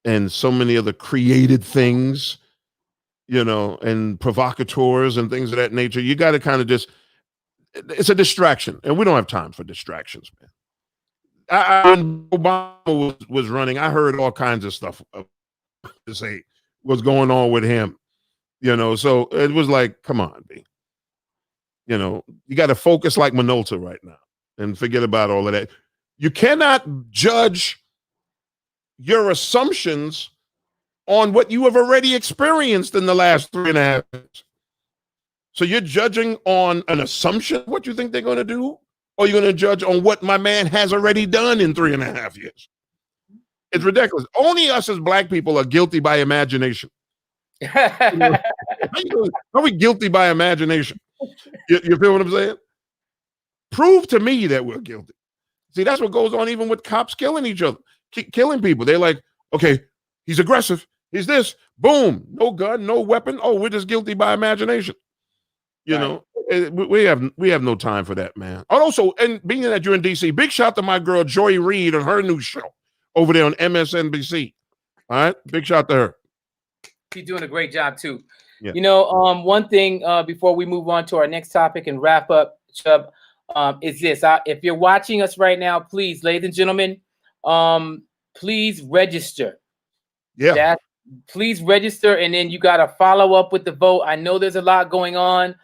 and so many other created things, and provocateurs and things of that nature. You got to kind of it's a distraction, and we don't have time for distractions, man. When Obama was running, I heard all kinds of stuff to say what's going on with him, so it was like, come on, B. You got to focus like Minolta right now and forget about all of that. You cannot judge your assumptions on what you have already experienced in the last 3.5 years. So you're judging on an assumption, what you think they're going to do, or you're going to judge on what my man has already done in 3.5 years. It's ridiculous. Only us as black people are guilty by imagination. Are we guilty by imagination? You feel what I'm saying? Prove to me that we're guilty. See, that's what goes on even with cops killing each other, killing people. They're like, okay, he's aggressive. He's this. Boom. No gun, no weapon. Oh, we're just guilty by imagination. We have no time for that, man. Also, and being that you're in D.C., big shout to my girl Joy Reid on her new show over there on MSNBC. All right, big shout to her.
She's doing a great job too.
Yeah.
One thing before we move on to our next topic and wrap up, Chubb, is this. If you're watching us right now, please, ladies and gentlemen, please register.
Yeah.
Please register, and then you got to follow up with the vote. I know there's a lot going on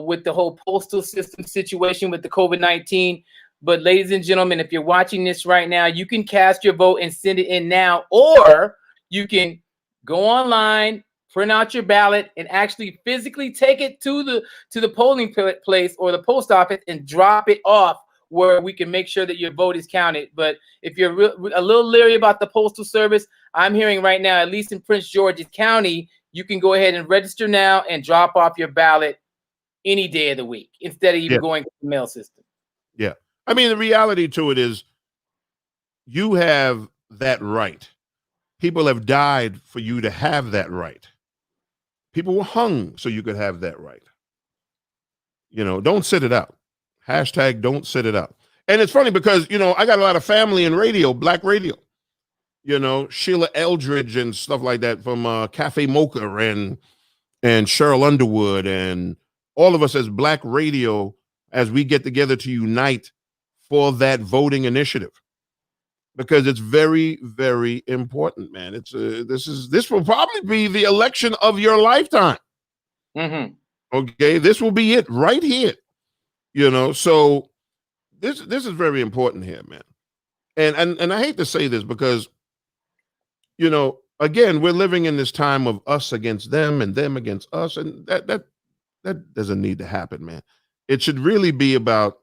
with the whole postal system situation with the COVID-19. But ladies and gentlemen, if you're watching this right now, you can cast your vote and send it in now, or you can go online, print out your ballot, and actually physically take it to the polling place or the post office and drop it off where we can make sure that your vote is counted. But if you're a little leery about the postal service, I'm hearing right now, at least in Prince George's County, you can go ahead and register now and drop off your ballot any day of the week instead of even going to the mail system.
Yeah. I mean, the reality to it is you have that right. People have died for you to have that right. People were hung so you could have that right. Don't sit it out. Hashtag don't sit it out. And it's funny because, I got a lot of family in radio, black radio. Sheila Eldridge and stuff like that from Cafe Mocha and Cheryl Underwood and all of us as black radio, as we get together to unite for that voting initiative, because it's very, very important, man. This will probably be the election of your lifetime.
Mm-hmm.
Okay, this will be it right here. So this is very important here, man. And I hate to say this because, again, we're living in this time of us against them and them against us, and that doesn't need to happen, man. It should really be about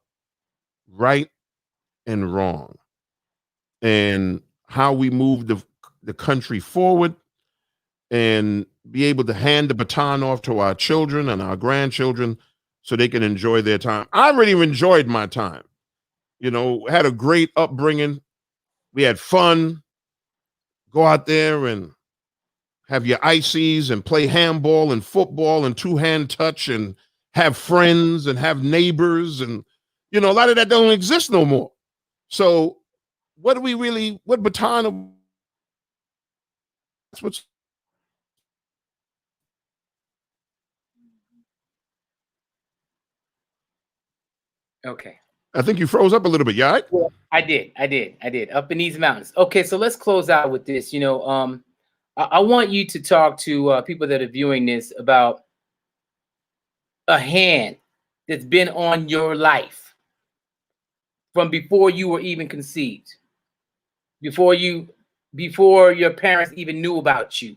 right and wrong. and how we move the country forward, and be able to hand the baton off to our children and our grandchildren so they can enjoy their time. I really enjoyed my time. Had a great upbringing. We had fun. Go out there and have your ices and play handball and football and two-hand touch and have friends and have neighbors. And, a lot of that don't exist no more. So what baton? That's what's.
Okay.
I think you froze up a little bit. Yeah, right?
Well, I did. Up in these mountains. Okay, so let's close out with this. I want you to talk to people that are viewing this about a hand that's been on your life from before you were even conceived, before your parents even knew about you.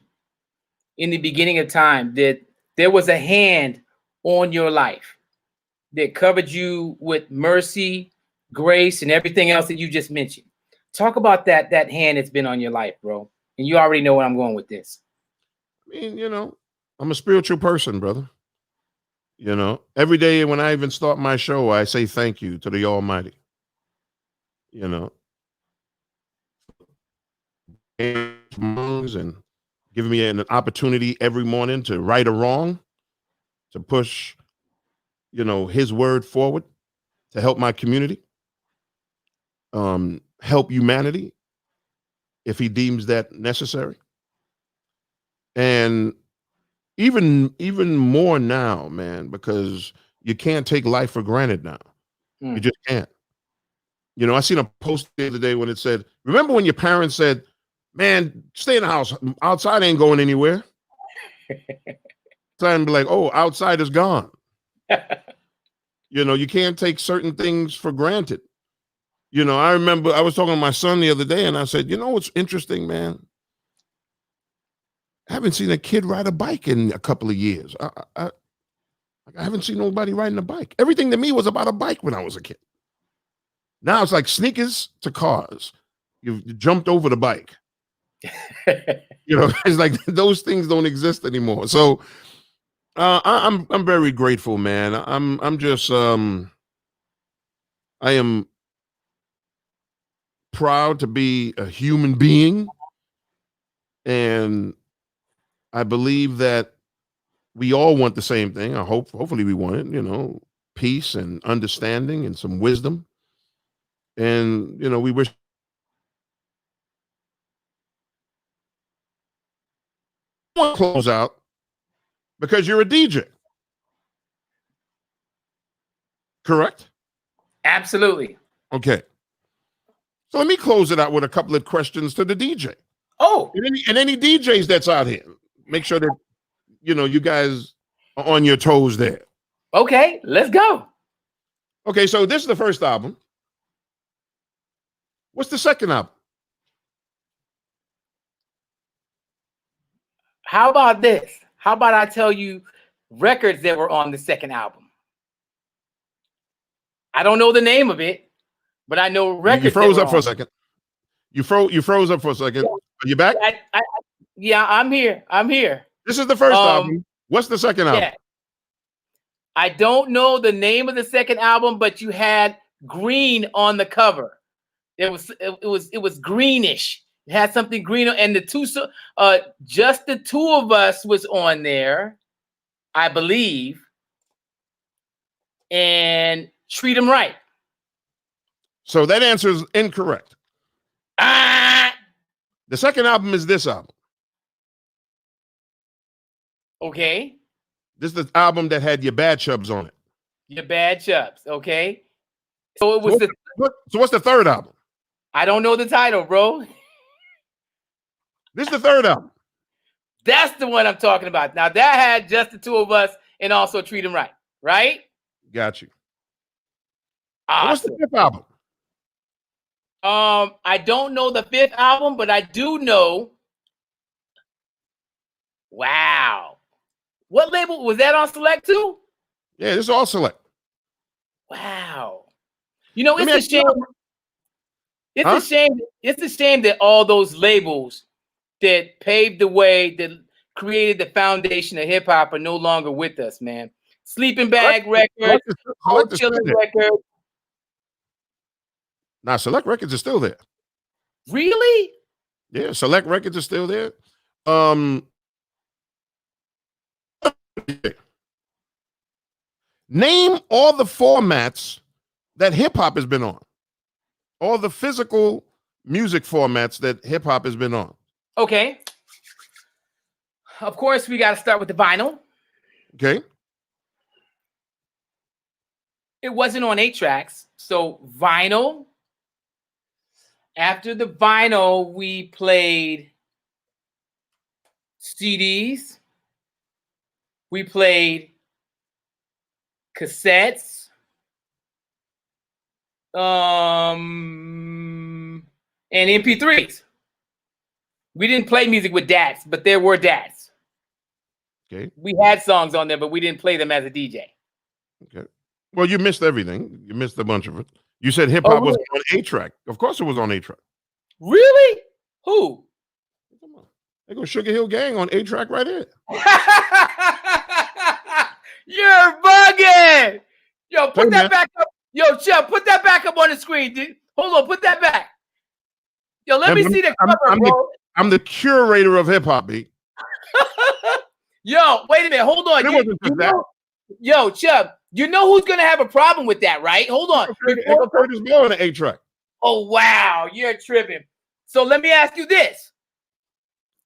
In the beginning of time, that there was a hand on your life that covered you with mercy, grace, and everything else that you just mentioned. Talk about that hand that's been on your life, bro. And you already know where I'm going with this.
I mean, I'm a spiritual person, brother. Every day when I even start my show, I say thank you to the Almighty. And giving me an opportunity every morning to right a wrong, to push, his word forward, to help my community, help humanity if he deems that necessary. And even more now, man, because you can't take life for granted now. You just can't. I seen a post the other day when it said, remember when your parents said, man, stay in the house. Outside ain't going anywhere. Time to be like, oh, outside is gone. You can't take certain things for granted. I remember I was talking to my son the other day and I said, what's interesting, man? I haven't seen a kid ride a bike in a couple of years. I haven't seen nobody riding a bike. Everything to me was about a bike when I was a kid. Now it's like sneakers to cars. You jumped over the bike. It's like those things don't exist anymore. So I'm very grateful, man. I'm just I am proud to be a human being, and I believe that we all want the same thing. Hopefully we want it, peace and understanding and some wisdom. And we wish. Close out because you're a DJ. Correct?
Absolutely.
Okay. So let me close it out with a couple of questions to the DJ.
Oh.
And any DJs that's out here. Make sure that, you guys are on your toes there.
Okay, let's go.
Okay, so this is the first album. What's the second album?
How about this? How about I tell you records that were on the second album? I don't know the name of it, but I know records.
You froze up for a second. You froze up for a second. Yeah. Are you back?
Yeah, I'm here.
This is the first album. What's the second album?
Yeah. I don't know the name of the second album, but you had green on the cover. It was greenish. It had something green, and just the two of us was on there, I believe. And Treat 'Em Right.
So that answer is incorrect. The second album is this album.
Okay.
This is the album that had Your Bad Chubbs on it.
Your Bad Chubbs. Okay. So it was
So what's the third album?
I don't know the title, bro.
This is the third album.
That's the one I'm talking about. Now that had just the two of us and also Treat 'Em Right, right?
Got you.
Awesome.
What's the fifth album?
I don't know the fifth album, but I do know. Wow. What label was that on Select too?
Yeah, this is all Select.
Wow. It's a shame. It's a shame. It's a shame that all those labels that paved the way, that created the foundation of hip hop, are no longer with us, man. Sleeping Bag Records, Cold Chillin' Records.
Now, Select Records is still there.
Really?
Yeah, Select Records is still there. Name all the formats that hip hop has been on. All the physical music formats that hip hop has been on.
Okay. Of course, we got to start with the vinyl.
Okay.
It wasn't on 8 tracks. So vinyl. After the vinyl, we played CDs. We played cassettes. And MP3s. We didn't play music with DATs, but there were DATs.
Okay.
We had songs on there, but we didn't play them as a DJ.
Okay. Well, you missed everything. You missed a bunch of it. You said hip hop was on 8 track. Of course it was on 8 track.
Really? Who?
Come on. They go Sugar Hill Gang on 8 track right here.
You're bugging. Yo, put that back up. Yo, Chubb, put that back up on the screen, dude. Hold on, put that back. Yo, let me see the cover, bro.
I'm the curator of hip hop, B.
Yo, wait a minute. Hold on. Yo, Chubb, you know who's going to have a problem with that, right? Hold on.
Curtis Blow on the 8 track.
Oh, wow. You're tripping. So let me ask you this.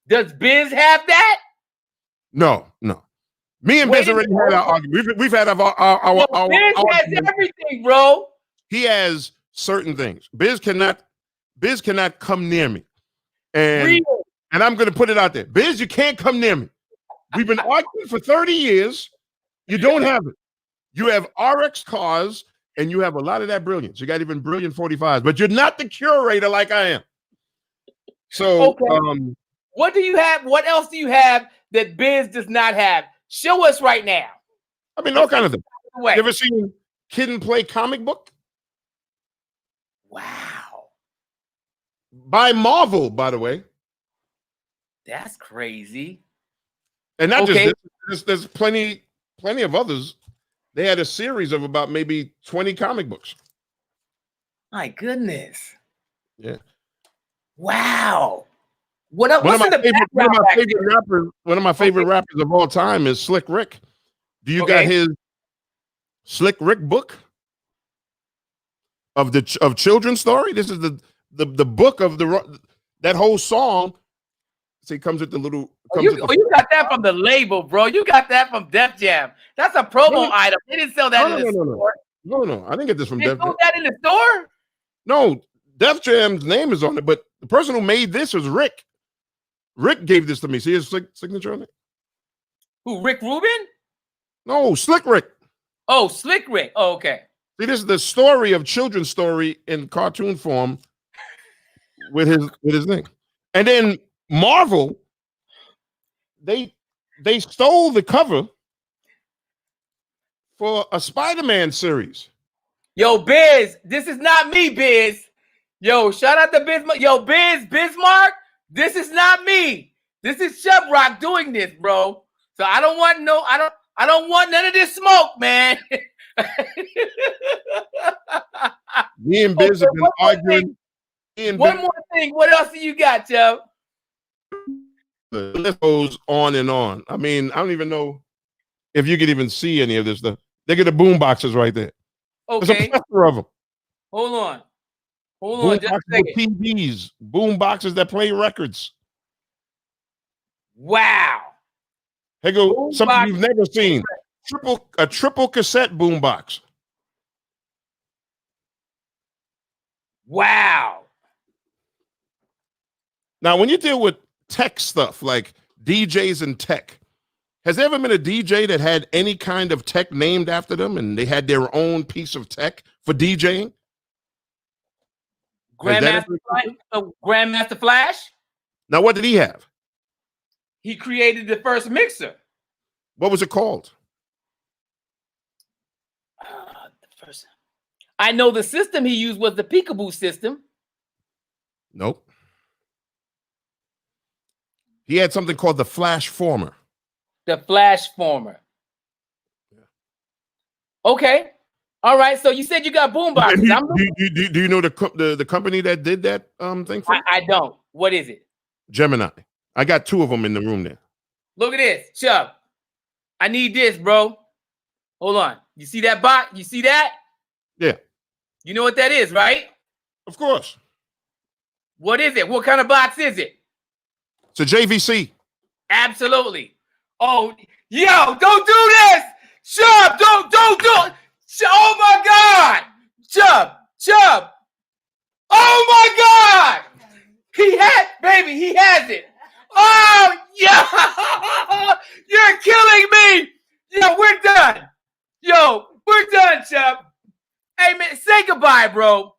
Does Biz have that?
No. Me and Biz already had our argument. We've had our
Biz has everything, bro.
He has certain things. Biz cannot come near me. And I'm going to put it out there. Biz, you can't come near me. We've been arguing for 30 years. You don't have it. You have RX cars, and you have a lot of that brilliance. You got even brilliant 45s, but you're not the curator like I am. So,
okay. What do you have? What else do you have that Biz does not have? Show us right now.
I mean, all kind of things. You ever seen Kid and Play comic book?
Wow.
By Marvel, by the way.
That's crazy.
And not just this, there's plenty of others. They had a series of about maybe 20 comic books.
My goodness.
Yeah.
Wow.
One of my favorite rappers of all time is Slick Rick. Do you got his Slick Rick book of children's story? This is the book of that whole song. So he comes with the little.
You got that from the label, bro. You got that from Def Jam. That's a promo item. They didn't sell that in the store.
No. I didn't get this from Def Jam.
They sold that in the store?
No, Def Jam's name is on it, but the person who made this was Rick. Rick gave this to me. See his signature on it?
Who, Rick Rubin?
No, Slick Rick.
Oh, Slick Rick. Oh, okay.
See, this is the story of children's story in cartoon form with his thing. And then Marvel, they stole the cover for a Spider-Man series.
Yo, Biz, this is not me, Biz. Yo, shout out to Bismarck. Yo, Bismarck, this is not me. This is Chubb Rock doing this, bro. So I don't want none of this smoke, man.
Me and Biz have been arguing.
One more thing. What else do you got, Chubb?
The list goes on and on. I mean, I don't even know if you could even see any of this stuff. They get the boom boxes right there.
Okay.
There's a plethora of them.
Hold on. Just a second.
TVs, boom boxes that play records.
Wow.
Hey, go something you've never seen. A triple cassette boom box.
Wow.
Now, when you deal with tech stuff like DJs and tech, has there ever been a DJ that had any kind of tech named after them and they had their own piece of tech for DJing?
Grandmaster Flash?
Now, what did he have?
He created the first mixer.
What was it called?
I know the system he used was the Peekaboo system.
Nope. He had something called the Flash Former.
The Flash Former. Okay. All right. So you said you got boomboxes.
Do you know the company that did that thing for you?
I don't. What is it?
Gemini. I got 2 of them in the room there.
Look at this, Chubb. I need this, bro. Hold on. You see that box? You see that?
Yeah.
You know what that is, right?
Of course.
What is it? What kind of box is it?
It's a JVC.
Absolutely. Oh, yo, don't do this. Chubb, don't do it. Oh my God. Chubb. Oh my God. He has it. Oh, yeah. You're killing me. Yo, we're done. We're done, Chubb. Hey, man, say goodbye, bro.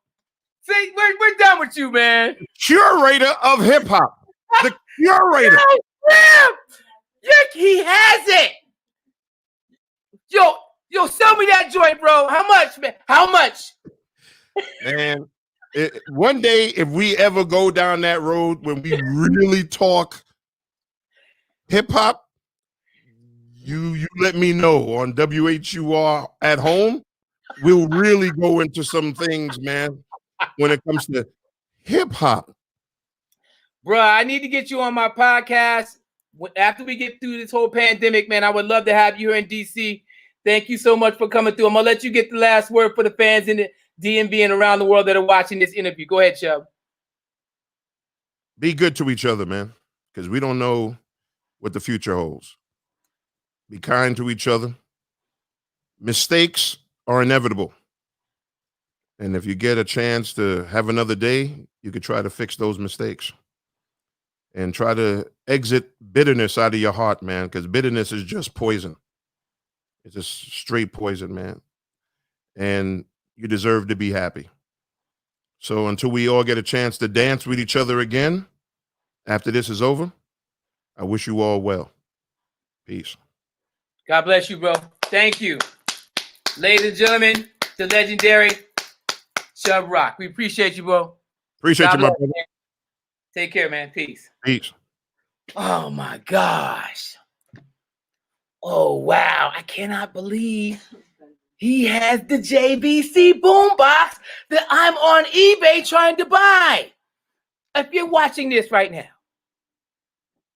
Say, we're done with you, man.
Curator of hip hop. The curator.
Yeah, he has it. Yo, sell me that joint, bro. How much, man? How much?
Man, one day, if we ever go down that road when we really talk hip hop, you let me know on WHUR at home. We'll really go into some things, man, when it comes to hip hop.
Bro, I need to get you on my podcast. After we get through this whole pandemic, man, I would love to have you here in DC. Thank you so much for coming through. I'm going to let you get the last word for the fans in the DMV and around the world that are watching this interview. Go ahead, Chubb.
Be good to each other, man, because we don't know what the future holds. Be kind to each other. Mistakes are inevitable. And if you get a chance to have another day, you could try to fix those mistakes. And try to exit bitterness out of your heart, man, because bitterness is just poison. It's just straight poison, man. And you deserve to be happy. So until we all get a chance to dance with each other again, after this is over, I wish you all well. Peace.
God bless you, bro. Thank you. Ladies and gentlemen, the legendary Chubb Rock. We appreciate you, bro.
Appreciate you, my brother.
Man. Take care, man. Peace.
Peace.
Oh, my gosh. Oh, wow. I cannot believe he has the JVC boombox that I'm on eBay trying to buy. If you're watching this right now,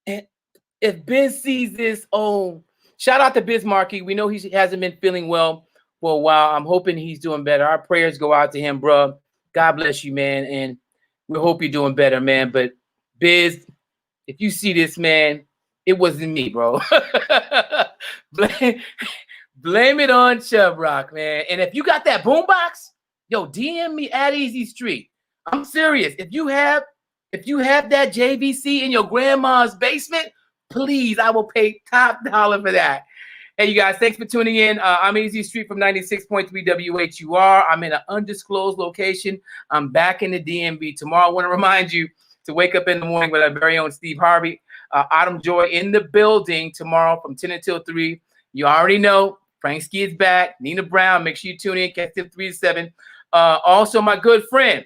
and if Biz sees this, shout out to Biz Markey. We know he hasn't been feeling well for a while. I'm hoping he's doing better. Our prayers go out to him, bro. God bless you, man. And we hope you're doing better, man. But Biz, if you see this, man, it wasn't me, bro. Blame it on Chubb Rock, man. And if you got that boombox, yo, DM me at Easy Street. I'm serious. If you have that JVC in your grandma's basement, please, I will pay top dollar for that. Hey, you guys, thanks for tuning in. I'm Easy Street from 96.3 WHUR. I'm in an undisclosed location. I'm back in the DMV tomorrow. I want to remind you to wake up in the morning with our very own Steve Harvey. Autumn Joy in the building tomorrow from 10 until 3. You already know Frank Ski is back. Nina Brown, make sure you tune in. Catch them 3 to 7. Also, my good friend,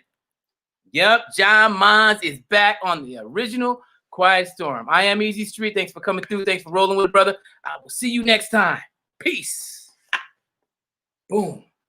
John Mons is back on the original Quiet Storm. I am Easy Street. Thanks for coming through. Thanks for rolling with it, brother. I will see you next time. Peace. Boom.